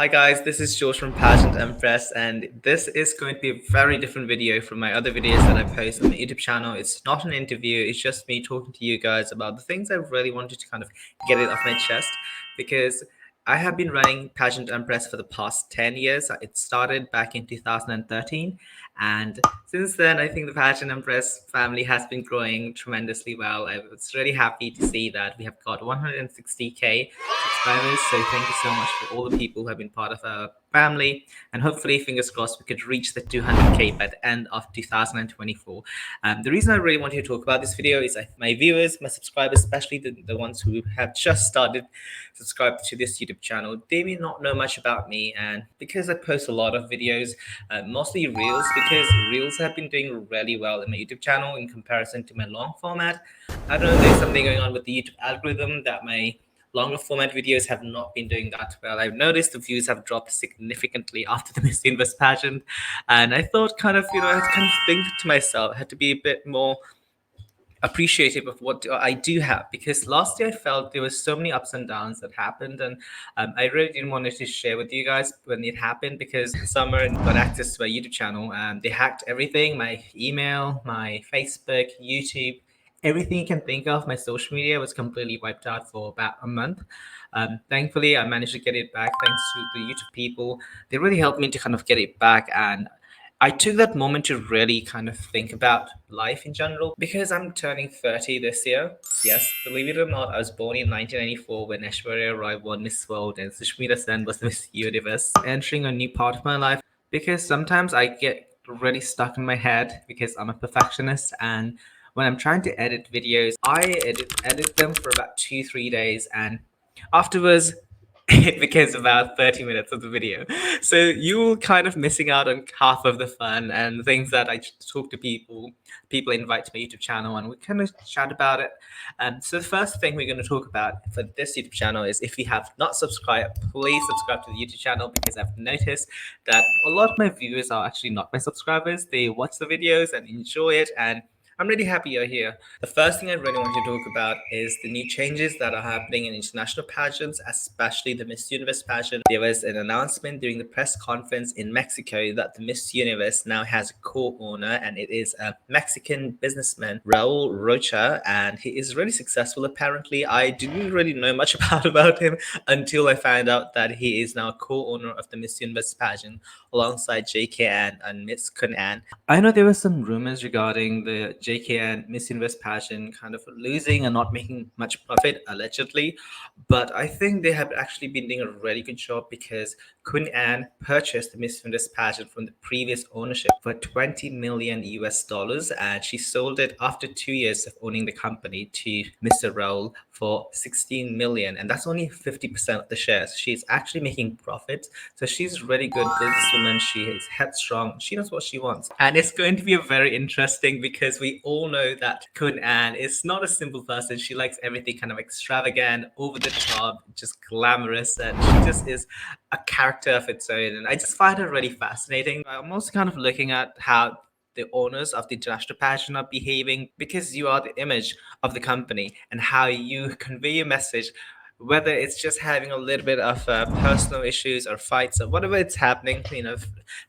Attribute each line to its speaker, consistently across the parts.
Speaker 1: Hi guys, this is George from Pageant Empress, and this is going to be a very different video from my other videos that I post on my YouTube channel. It's not an interview, it's just me talking to you guys about the things I really wanted to kind of get it off my chest, because I have been running Pageant Empress for the past 10 years. It started back in 2013, and since then, I think the Pageant Empress family has been growing tremendously well. I was really happy to see that we have got 160K subscribers. So thank you so much for all the people who have been part of our family, and hopefully, fingers crossed, we could reach the 200K by the end of 2024. The reason I really wanted to talk about this video is my viewers, my subscribers, especially the ones who have just started subscribed to this YouTube channel, they may not know much about me, and because I post a lot of videos, mostly reels, because reels have been doing really well in my YouTube channel in comparison to my long format. I don't know, there's something going on with the YouTube algorithm that my longer format videos have not been doing that well. I've noticed the views have dropped significantly after the Miss Universe pageant, and I thought I had to kind of think to myself, I had to be a bit more appreciative of what I do have, because last year I felt there was so many ups and downs that happened, and I really didn't want to share with you guys when it happened, because someone got access to my YouTube channel and they hacked everything, my email, my Facebook, YouTube, everything you can think of. My social media was completely wiped out for about a month. Thankfully, I managed to get it back thanks to the YouTube people. They really helped me to kind of get it back, and I took that moment to really kind of think about life in general, because I'm turning 30 this year. Yes, believe it or not, I was born in 1994 when Aishwarya Rai won Miss World and Sushmita Sen was Miss Universe. Entering a new part of my life, because sometimes I get really stuck in my head because I'm a perfectionist, and when I'm trying to edit videos, I edit them for about 2-3 days, and afterwards it becomes about 30 minutes of the video. So you're kind of missing out on half of the fun and things that I talk to people invite to my YouTube channel, and we kind of chat about it. So the first thing we're going to talk about for this YouTube channel is, if you have not subscribed, please subscribe to the YouTube channel, because I've noticed that a lot of my viewers are actually not my subscribers. They watch the videos and enjoy it, and I'm really happy you're here. The first thing I really want to talk about is the new changes that are happening in international pageants, especially the Miss Universe pageant. There was an announcement during the press conference in Mexico that the Miss Universe now has a co-owner, and it is a Mexican businessman, Raul Rocha, and he is really successful apparently. I didn't really know much about him until I found out that he is now a co-owner of the Miss Universe pageant alongside JK and Miss Kun An. I know there were some rumors regarding the JK and Miss Universe pageant kind of losing and not making much profit, allegedly, but I think they have actually been doing a really good job, because Kun An purchased the Miss Universe pageant from the previous ownership for 20 million US dollars, and she sold it after 2 years of owning the company to Mr. Raul for 16 million, and that's only 50% of the shares. She's actually making profits, so she's a really good businesswoman. She is headstrong. She knows what she wants, and it's going to be a very interesting, because we all know that Kun An is not a simple person. She likes everything kind of extravagant, over the top, just glamorous, and she just is a character of its own. And I just find her really fascinating. I'm also kind of looking at how the owners of the international pageant are behaving, because you are the image of the company, and how you convey your message, whether it's just having a little bit of personal issues or fights or whatever it's happening.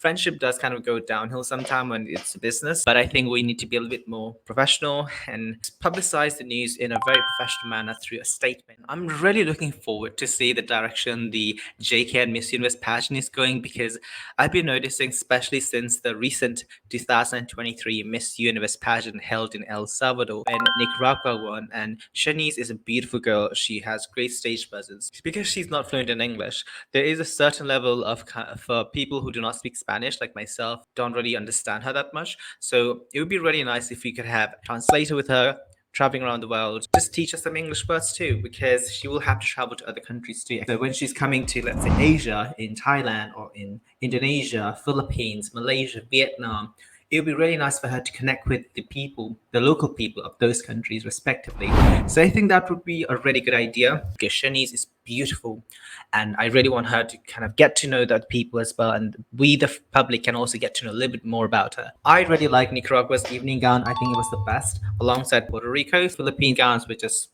Speaker 1: Friendship does kind of go downhill sometime when it's a business, but I think we need to be a little bit more professional and publicize the news in a very professional manner through a statement. I'm really looking forward to see the direction the JK and Miss Universe pageant is going, because I've been noticing, especially since the recent 2023 Miss Universe pageant held in El Salvador, when Nicaragua won, and Shanice is a beautiful girl. She has great stage presence. Because she's not fluent in English, there is a certain level of, for people who do not speak Spanish, like myself, don't really understand her that much. So it would be really nice if we could have a translator with her, traveling around the world, just teach us some English words too, because she will have to travel to other countries too. So when she's coming to, let's say, Asia, in Thailand or in Indonesia, Philippines, Malaysia, Vietnam, it would be really nice for her to connect with the people, the local people of those countries, respectively. So I think that would be a really good idea, because Shanice is beautiful, and I really want her to kind of get to know that people as well, and we, the public, can also get to know a little bit more about her. I really like Nicaragua's evening gown. I think it was the best, alongside Puerto Rico's. Philippine gowns were just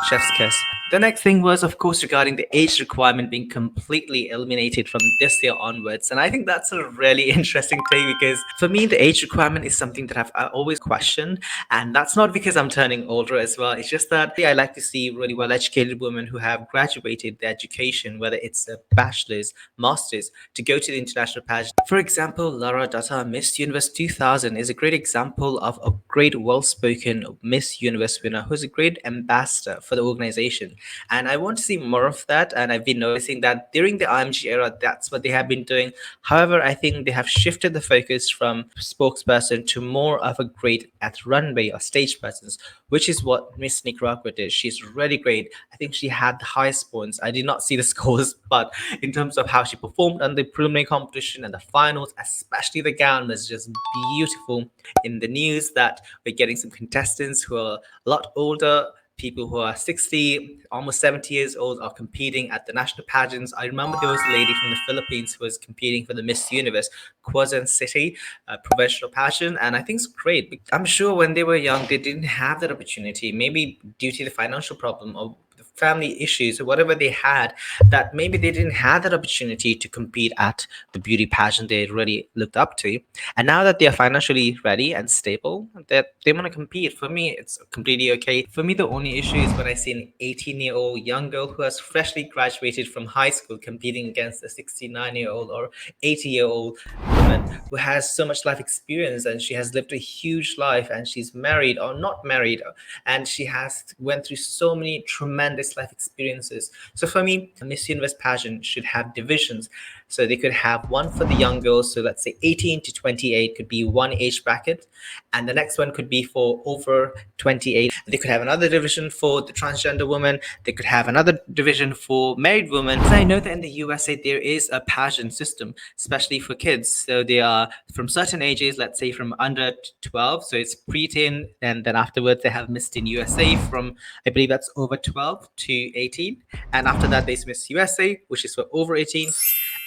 Speaker 1: Chef's kiss. The next thing was, of course, regarding the age requirement being completely eliminated from this year onwards. And I think that's a really interesting thing because for me, the age requirement is something that I always questioned. And that's not because I'm turning older as well. It's just that I like to see really well educated women who have graduated their education, whether it's a bachelor's, master's, to go to the international pageant. For example, Lara Dutta, Miss Universe 2000, is a great example of a great, well spoken Miss Universe winner who's a great ambassador for the organization. And I want to see more of that. And I've been noticing that during the IMG era, that's what they have been doing. However, I think they have shifted the focus from spokesperson to more of a great at runway or stage presence, which is what Miss Nicaragua did. She's really great. I think she had the highest points. I did not see the scores, but in terms of how she performed on the preliminary competition and the finals, especially the gown was just beautiful. In the news that we're getting some contestants who are a lot older, people who are 60, almost 70 years old are competing at the national pageants. I remember there was a lady from the Philippines who was competing for the Miss Universe Quezon City provincial pageant, and I think it's great. I'm sure when they were young, they didn't have that opportunity, maybe due to the financial problem or the family issues or whatever they had, that maybe they didn't have that opportunity to compete at the beauty pageant they really looked up to. And now that they are financially ready and stable, that they want to compete. For me, it's completely okay. For me, the only issue is when I see an 18-year-old young girl who has freshly graduated from high school competing against a 69-year-old or 80-year-old woman who has so much life experience and she has lived a huge life and she's married or not married and she has went through so many tremendous life experiences. So for me, a Miss Universe pageant should have divisions. So they could have one for the young girls. So let's say 18 to 28 could be one age bracket. And the next one could be for over 28. They could have another division for the transgender woman. They could have another division for married women. So I know that in the USA, there is a pageant system, especially for kids. So they are from certain ages, let's say from under 12. So it's preteen. And then afterwards, they have Miss Teen USA from, I believe that's over 12 to 18. And after that, there's Miss USA, which is for over 18.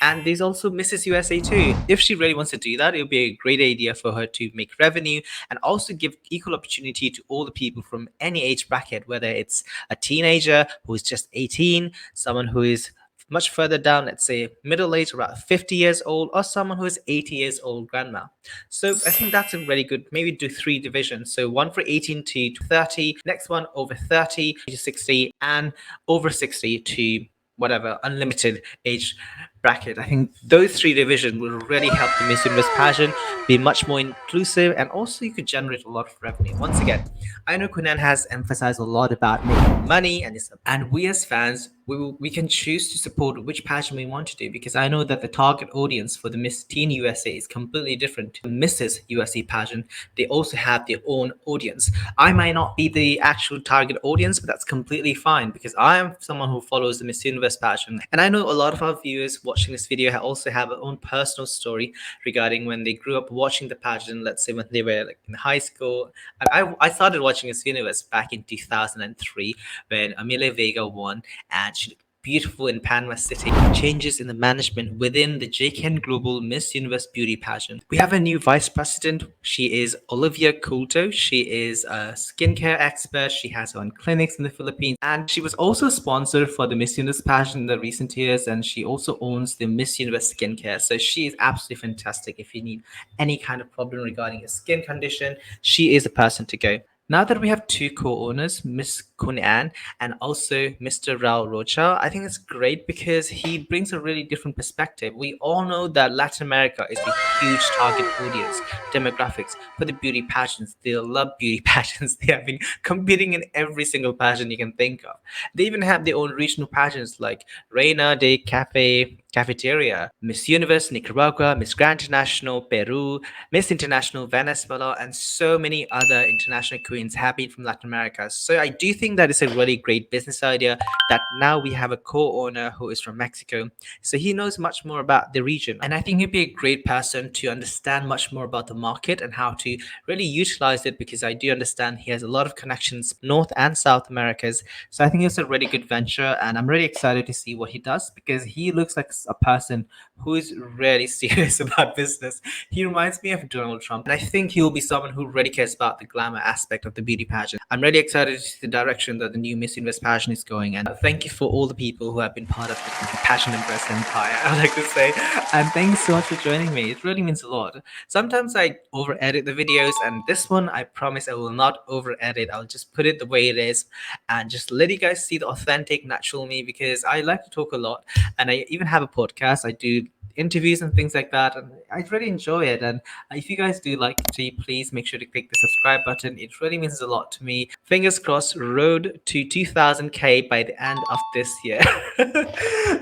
Speaker 1: And there's also Mrs. USA too. If she really wants to do that, it would be a great idea for her to make revenue and also give equal opportunity to all the people from any age bracket, whether it's a teenager who is just 18, someone who is much further down, let's say middle age, around 50 years old, or someone who is 80 years old grandma. So I think that's a really good, maybe do three divisions. So one for 18 to 30, next one over 30 to 60, and over 60 to whatever unlimited age bracket. I think those three divisions will really help the Miss Universe pageant be much more inclusive, and also you could generate a lot of revenue. Once again, I know Kunan has emphasized a lot about making money, and we as fans, we can choose to support which pageant we want to do, because I know that the target audience for the Miss Teen USA is completely different to Mrs. USA pageant. They also have their own audience. I might not be the actual target audience, but that's completely fine because I am someone who follows the Miss Universe pageant, and I know a lot of our viewers watching this video also have their own personal story regarding when they grew up watching the pageant. Let's say when they were like in high school. I started watching Miss Universe back in 2003 when Amelia Vega won, and she looked beautiful in Panama City. Changes in the management within the JKN Global Miss Universe Beauty Pageant. We have a new vice president. She is Olivia Coulto. She is a skincare expert. She has her own clinics in the Philippines, and she was also a sponsor for the Miss Universe pageant in the recent years, and she also owns the Miss Universe Skincare. So she is absolutely fantastic. If you need any kind of problem regarding a skin condition, she is the person to go. Now that we have two co-owners, Miss Kun An and also Mr. Rao Rocha, I think it's great because he brings a really different perspective. We all know that Latin America is a huge target audience, demographics for the beauty pageants. They love beauty pageants. They have been competing in every single pageant you can think of. They even have their own regional pageants like Reina de Cafeteria, Miss Universe Nicaragua, Miss Grand International Peru, Miss International Venezuela, and so many other international queens have been from Latin America. So I do think that is a really great business idea that now we have a co-owner who is from Mexico. So he knows much more about the region. And I think he'd be a great person to understand much more about the market and how to really utilize it, because I do understand he has a lot of connections North and South Americas. So I think it's a really good venture, and I'm really excited to see what he does because he looks like a person who is really serious about business. He reminds me of Donald Trump, and I think he'll be someone who really cares about the glamour aspect of the beauty pageant. I'm really excited to see the direction that the new Miss Universe pageant is going, and thank you for all the people who have been part of the Pageant Empress empire, I like to say. And thanks so much for joining me. It really means a lot. Sometimes I over edit the videos, and this one I promise I will not over edit. I'll just put it the way it is and just let you guys see the authentic, natural me, because I like to talk a lot, and I even have a podcast. I do interviews and things like that, and I really enjoy it. And if you guys do like it, please make sure to click the subscribe button. It really means a lot to me. Fingers crossed, road to 2000k by the end of this year.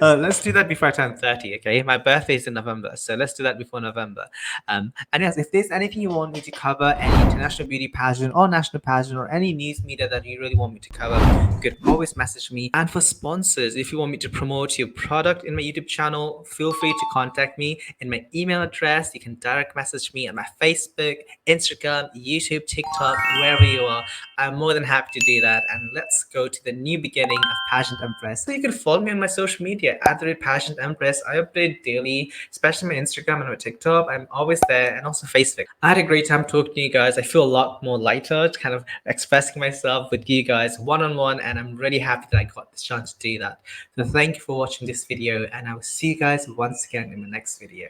Speaker 1: Let's do that before I turn 30. Okay, my birthday is in November, so let's do that before November. And yes, if there's anything you want me to cover, any international beauty pageant or national pageant or any news media that you really want me to cover, you could always message me. And for sponsors, if you want me to promote your product in my YouTube channel, feel free to contact me in my email address. You can direct message me on my Facebook, Instagram, YouTube, TikTok, wherever you are. I'm more than happy to do that. And let's go to the new beginning of Pageant Empress. So you can follow me on my social media at the Pageant Empress. I update daily, especially my Instagram and my TikTok. I'm always there, and also Facebook. I had a great time talking to you guys. I feel a lot more lighter, kind of expressing myself with you guys one on one, and I'm really happy that I got this chance to do that. So thank you for watching this video, and I will see you guys once again in the next video.